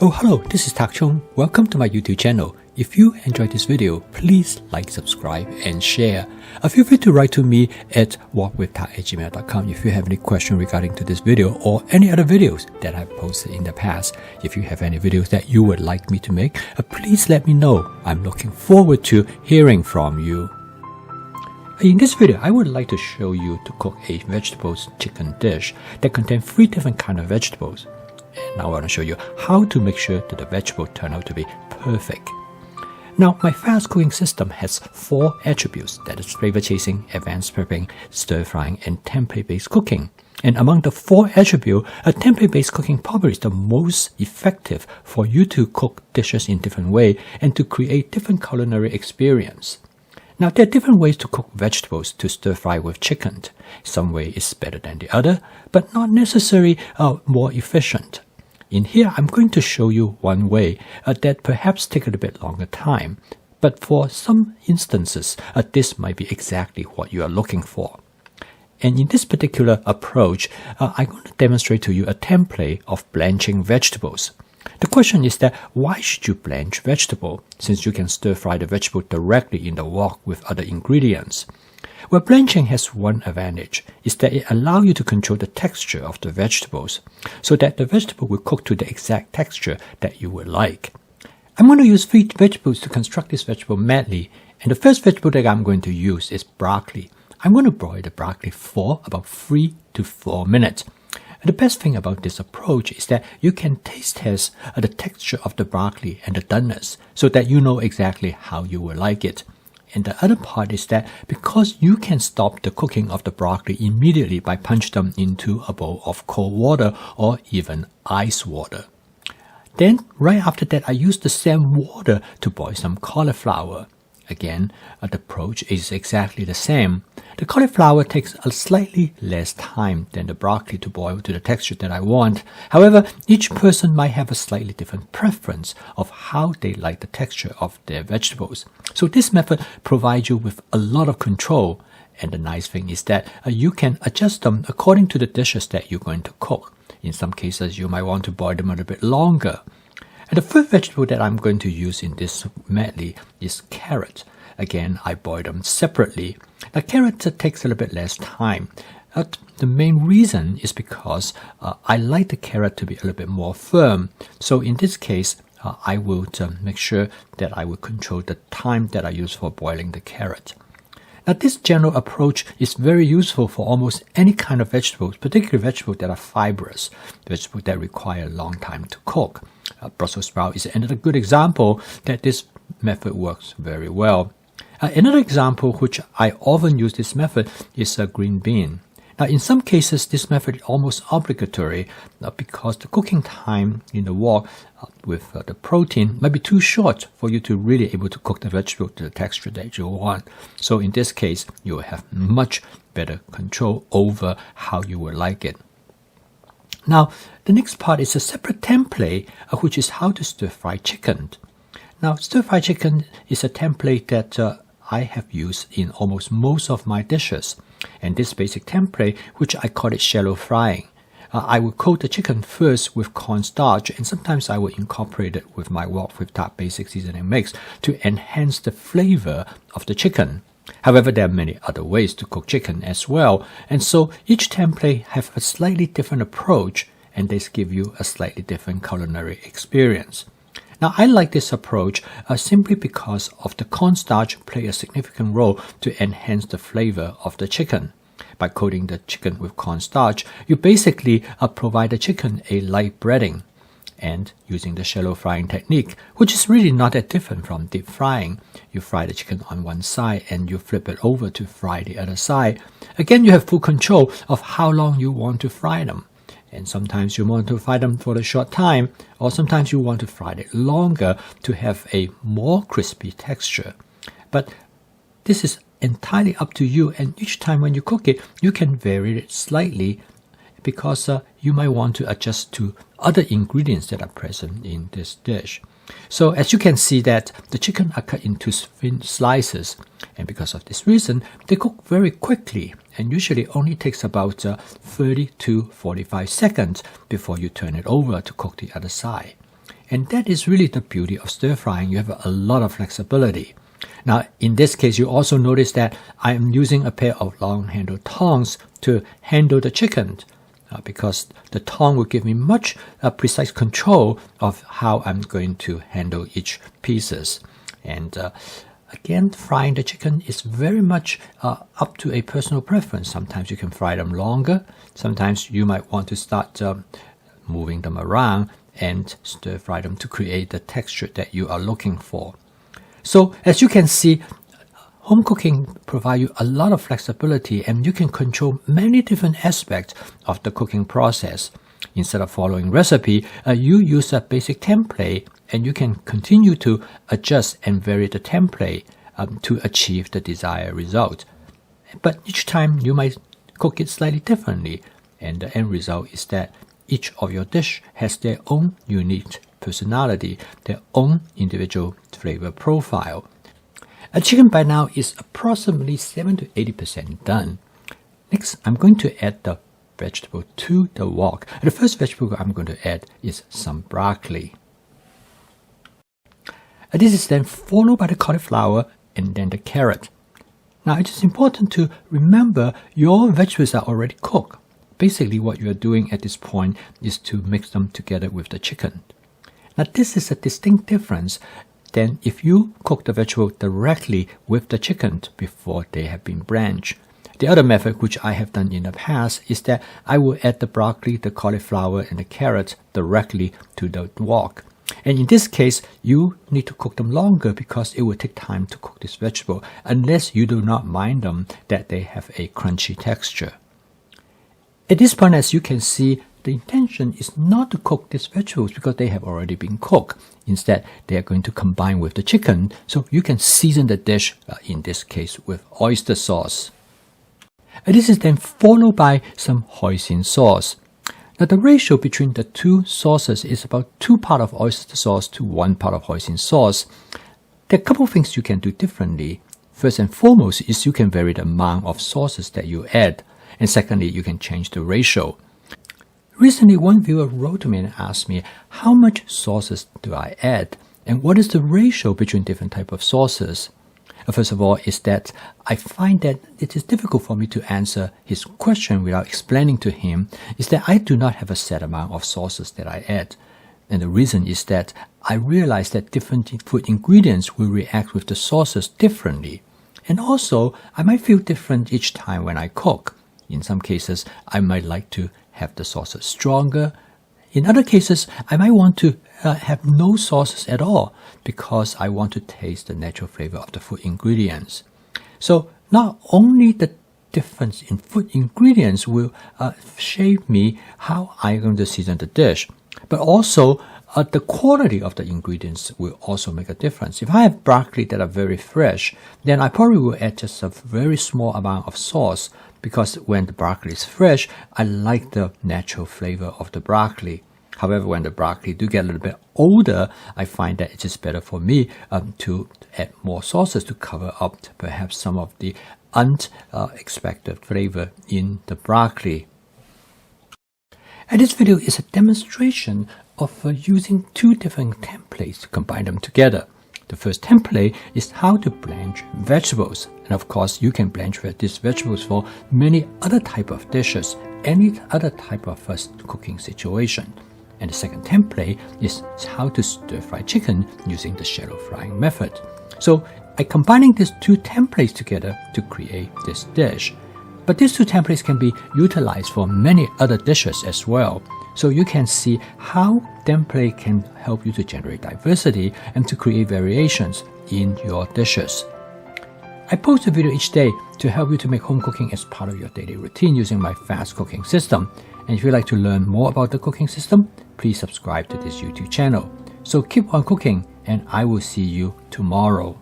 Oh hello, this is Tak Chung. Welcome to my YouTube channel. If you enjoyed this video, please like, subscribe and share. Feel free to write to me at walkwithtak@gmail.com if you have any question regarding to this video or any other videos that I've posted in the past. If you have any videos that you would like me to make, please let me know. I'm looking forward to hearing from you. In this video, I would like to show you to cook a vegetables chicken dish that contains 3 different kinds of vegetables. And now I want to show you how to make sure that the vegetable turn out to be perfect. Now, my fast cooking system has 4 attributes, that is flavor chasing, advanced prepping, stir frying, and template-based cooking. And among the 4 attributes, a template-based cooking probably is the most effective for you to cook dishes in different ways and to create different culinary experience. Now, there are different ways to cook vegetables to stir fry with chicken. Some way is better than the other, but not necessarily more efficient. In here, I'm going to show you one way that perhaps take a little bit longer time, but for some instances, this might be exactly what you are looking for. And in this particular approach, I'm going to demonstrate to you a template of blanching vegetables. The question is that why should you blanch vegetable since you can stir fry the vegetable directly in the wok with other ingredients? Well, blanching has one advantage, is that it allows you to control the texture of the vegetables so that the vegetable will cook to the exact texture that you would like. I'm going to use 3 vegetables to construct this vegetable medley, and the first vegetable that I'm going to use is broccoli. I'm going to broil the broccoli for about 3 to 4 minutes. The best thing about this approach is that you can taste test the texture of the broccoli and the doneness so that you know exactly how you will like it. And the other part is that because you can stop the cooking of the broccoli immediately by punch them into a bowl of cold water or even ice water. Then right after that I use the same water to boil some cauliflower. Again, the approach is exactly the same. The cauliflower takes a slightly less time than the broccoli to boil to the texture that I want. However, each person might have a slightly different preference of how they like the texture of their vegetables. So this method provides you with a lot of control. And the nice thing is that you can adjust them according to the dishes that you're going to cook. In some cases, you might want to boil them a little bit longer. And the third vegetable that I'm going to use in this medley is carrot. Again, I boil them separately. The carrot takes a little bit less time. The main reason is because I like the carrot to be a little bit more firm. So in this case, I will make sure that I will control the time that I use for boiling the carrot. Now, this general approach is very useful for almost any kind of vegetables, particularly vegetables that are fibrous, vegetables that require a long time to cook. Brussels sprout is another good example that this method works very well. Another example which I often use this method is a green bean. Now, in some cases, this method is almost obligatory because the cooking time in the wok with the protein might be too short for you to really able to cook the vegetable to the texture that you want. So in this case, you will have much better control over how you will like it. Now, the next part is a separate template, which is how to stir fry chicken. Now, stir fry chicken is a template that I have used in almost most of my dishes. And this basic template, which I call it shallow frying. I will coat the chicken first with cornstarch, and sometimes I will incorporate it with my Walk with Tak basic seasoning mix to enhance the flavor of the chicken. However, there are many other ways to cook chicken as well, and so each template has a slightly different approach, and they give you a slightly different culinary experience. Now, I like this approach simply because of the cornstarch play a significant role to enhance the flavor of the chicken. By coating the chicken with cornstarch, you basically provide the chicken a light breading. And using the shallow frying technique, which is really not that different from deep frying, you fry the chicken on one side and you flip it over to fry the other side. Again, you have full control of how long you want to fry them. And sometimes you want to fry them for a short time, or sometimes you want to fry it longer to have a more crispy texture. But this is entirely up to you, and each time when you cook it, you can vary it slightly because you might want to adjust to other ingredients that are present in this dish. So as you can see that the chicken are cut into thin slices, and because of this reason, they cook very quickly and usually only takes about 30 to 45 seconds before you turn it over to cook the other side. And that is really the beauty of stir frying. You have a lot of flexibility. Now, in this case, you also notice that I am using a pair of long-handled tongs to handle the chicken, because the tong will give me much precise control of how I'm going to handle each pieces. And again, frying the chicken is very much up to a personal preference. Sometimes you can fry them longer. Sometimes you might want to start moving them around and stir fry them to create the texture that you are looking for. So as you can see, home cooking provides you a lot of flexibility, and you can control many different aspects of the cooking process. Instead of following recipe, you use a basic template, and you can continue to adjust and vary the template to achieve the desired result. But each time you might cook it slightly differently, and the end result is that each of your dish has their own unique personality, their own individual flavor profile. A chicken by now is approximately 7 to 80% done. Next, I'm going to add the vegetable to the wok. The first vegetable I'm going to add is some broccoli. This is then followed by the cauliflower and then the carrot. Now, it is important to remember your vegetables are already cooked. Basically, what you are doing at this point is to mix them together with the chicken. Now, this is a distinct difference than if you cook the vegetable directly with the chicken before they have been blanched. The other method, which I have done in the past, is that I will add the broccoli, the cauliflower, and the carrot directly to the wok. And in this case, you need to cook them longer because it will take time to cook this vegetable, unless you do not mind them that they have a crunchy texture. At this point, as you can see, the intention is not to cook these vegetables because they have already been cooked. Instead, they are going to combine with the chicken, so you can season the dish, in this case, with oyster sauce. And this is then followed by some hoisin sauce. Now, the ratio between the two sauces is about 2 parts of oyster sauce to 1 part of hoisin sauce. There are a couple of things you can do differently. First and foremost is you can vary the amount of sauces that you add. And secondly, you can change the ratio. Recently, one viewer wrote to me and asked me, how much sauces do I add? And what is the ratio between different types of sauces? First of all, is that I find that it is difficult for me to answer his question without explaining to him, is that I do not have a set amount of sauces that I add. And the reason is that I realize that different food ingredients will react with the sauces differently. And also, I might feel different each time when I cook. In some cases, I might like to have the sauces stronger. In other cases, I might want to have no sauces at all because I want to taste the natural flavor of the food ingredients. So not only the difference in food ingredients will shape me how I'm going to season the dish, but also the quality of the ingredients will also make a difference. If I have broccoli that are very fresh, then I probably will add just a very small amount of sauce, because when the broccoli is fresh, I like the natural flavor of the broccoli. However, when the broccoli do get a little bit older, I find that it is better for me to add more sauces to cover up perhaps some of the unexpected flavor in the broccoli. And this video is a demonstration of using 2 different templates to combine them together. The first template is how to blanch vegetables. And of course, you can blanch these vegetables for many other type of dishes, any other type of cooking situation. And the second template is how to stir fry chicken using the shallow frying method. So I'm combining these 2 templates together to create this dish. But these 2 templates can be utilized for many other dishes as well. So you can see how template can help you to generate diversity and to create variations in your dishes. I post a video each day to help you to make home cooking as part of your daily routine using my fast cooking system. And if you'd like to learn more about the cooking system, please subscribe to this YouTube channel. So keep on cooking, and I will see you tomorrow.